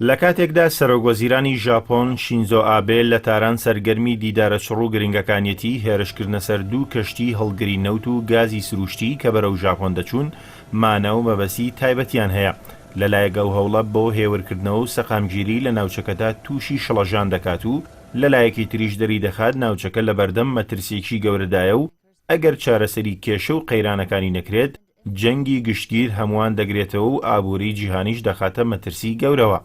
لە کاتێکدا سەرۆکوەزیرانی ژاپۆن شینزۆ ئابێ لە تاران سەرگەرمی دیدارە چڕوو گرنگەکانیەتی هێرشکردنە سەر دوو کەشتی هەڵگری نەوت و گازی سروشتی کە بەرەو ژاپۆن دەچوون مانە و مەبەستی تایبەتیان هەیە لەلایەک ئەو هەوڵە بۆ هێورکردنەوە و سەقامگیری لە ناوچەکەدا تووشی شڵەژان دەکات و لەلایەکی تریش دەری دەخات ناوچەکە لە بەردەم مەترسیێکی گەورەدایە و ئەگەر چارەسەری کێشە و قەیرانەکانی نەکرێت جەنگی گشتگیر هەمووان دەگرێتەوە و ئابووری جیهانیش دەخاتە مەترسی گەورەوە.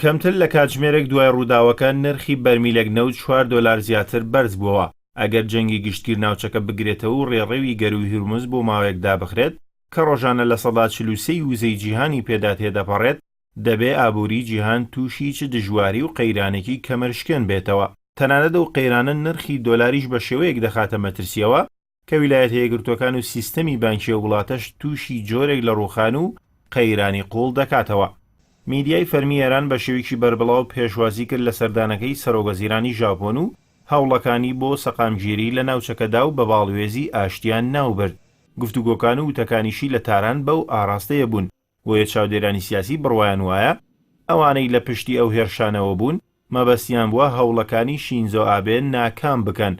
کەمتر لە کاتژمێرێک دوای ڕووداوەکە نرخی بەرمیلێک نەوت $4 زیاتر بەرز بووەوە. ئەگەر جەنگی گشتگیر ناوچەکە بگرێتەوە و ڕێڕێوی گەروی هورمز بۆ ماوەیەکدا بخرێت کە ڕۆژانە لە 43 وزەی جیهانی پێدا تێدەپەڕێت دەبێ ئابووری جیهان تووشی چ دژواری و قەیرانێکی کەمەرشکێن بێتەوە. تەنانەت و قەیرانە نرخی دۆلاریش بە شێوەیەک دەخاتە مەترسیەوە کە ویلایەتە یەکگرتووەکان و سیستەمی بانکی وڵاتەش تووشی جۆرێک لە ڕووخان و قەیرانی قوڵ دەکاتەوە. میدیای فەرمی ئێران بە شێوەیەکی بەربڵاو پێشوازی کرد لە سەردانەکەی سەرۆکوەزیرانی ژاپۆن و هەوڵەکانی بۆ سەقامگیری لە ناوچەکەدا و بە باڵوێزی ئاشتیان ناوبرد. گفتوگۆکان و وتەکانیشی لە تاران بەو ئاراستەیە بوون بۆیە چاودێرانی سیاسی بڕوایان وایە ئەوانەی لە پشتی ئەو هێرشانەوە بوون مەبەستیان بووە هەوڵەکانی شینزۆ ئابێ ناکام بکەن.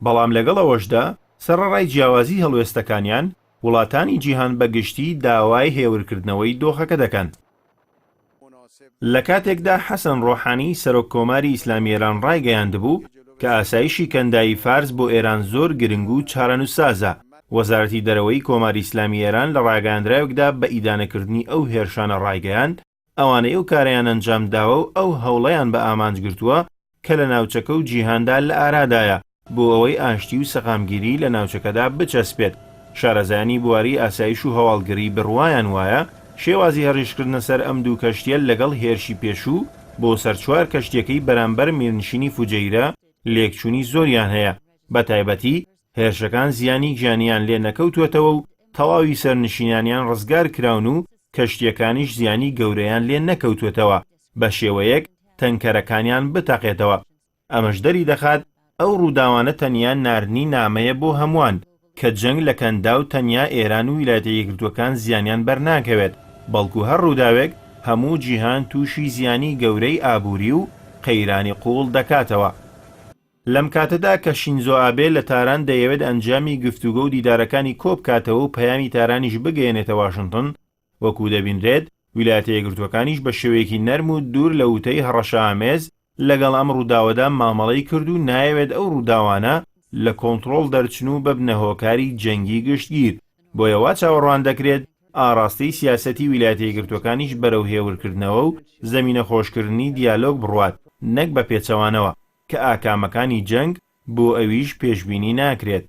بەڵام لەگەڵ ئەوەشدا سەرڕای جیاوازی هەڵوێستەکانیان وڵاتانی جیهان بەگشتی داوای هێورکردنەوەی دۆخەکە دەکەن. لە کاتێکدا حەسەن ڕۆحانی سەرۆک کۆماری ئیسلامی ئێران ڕایگەیاند بوو کە ئاسایشی کەندایی فارس بۆ ئێران زۆر گرنگ و چارەنووسازە. وەزارەتی دەرەوەی کۆماری ئیسلامی ئێران لە ڕاگەاندراوێکدا بە ئیدانەکردنی ئەو هێرشانە ڕایگەیاند ئەوانەی ئەو کاریان ئەنجام داوە و ئەو هەوڵەیان بە ئامانج گرتووە کە لە ناوچەکە و جیهاندا لە ئارادایە بۆ ئەوەی ئاشتی و سەقامگیری لە ناوچەکەدا بچەسپێت. شارەزایانی بواری ئاسایش و هەواڵگری بڕوایان وایە شێوازی هەڕیشکردنە سەر ئەم دوو کەشتیە لەگەڵ هێرشی پێشوو بۆ سەرچوار کەشتیەکەی بەرامبەر میرنشینی فوجەیرە لێکچوونی زۆریان هەیە. بە تایبەتی هێرشەکان زیانی گیانیان لێ نەکەوتوێتەوە و تەواوی سەرنشینانیان ڕزگار کراون و کەشتیەکانیش زیانی گەورەیان لێ نەکەوتوێتەوە بە شێوەیەک تەنکەرەکانیان بتەقێتەوە. ئەمەش دەری دەخات ئەو ڕووداوانە تەنیا ناردنی نامەیە بۆ هەمووان کە جەنگ لە کەندا و تەنیا ئێران و ویلایەتە یەکگرتووەکان زیانیان بەرناکەوێت بەڵکو هەر ڕووداوێک هەموو جیهان تووشی زیانی گەورەی ئابووری و قەیرانی قوڵ دەکاتەوە. لەم کاتەدا کە شینزۆ ئابێ لە تاران دەیەوێت ئەنجامی گفتوگە و دیدارەکانی کۆبکاتەوە و پەیامی تارانیش بگەێنێتە واشنگتن وەکو دەبینرێت ویلایەتە یەکگرتووەکانیش بە شێوەیەکی نەرم و دوور لە وتەی هەڕەشەئامێز لەگەڵ ئەم ڕووداوەدا مامەڵەی کرد و نایەوێت ئەو ڕووداوانە لە کۆنتڕۆڵ دەرچن و ببنە هۆکاری جەنگی گشتگیر. بۆیە وا چاوەڕوان دەکرێت ئاڕاستەی سیاسەتی ویلایەتە یەکگرتووەکانیش بەرەو هێورکردنەوە و زەمینە خۆشکردنی دیالۆگ بڕوات نەک بە پێچەوانەوە کە ئاکامەکانی جەنگ بۆ ئەویش پێشبینی ناکرێت.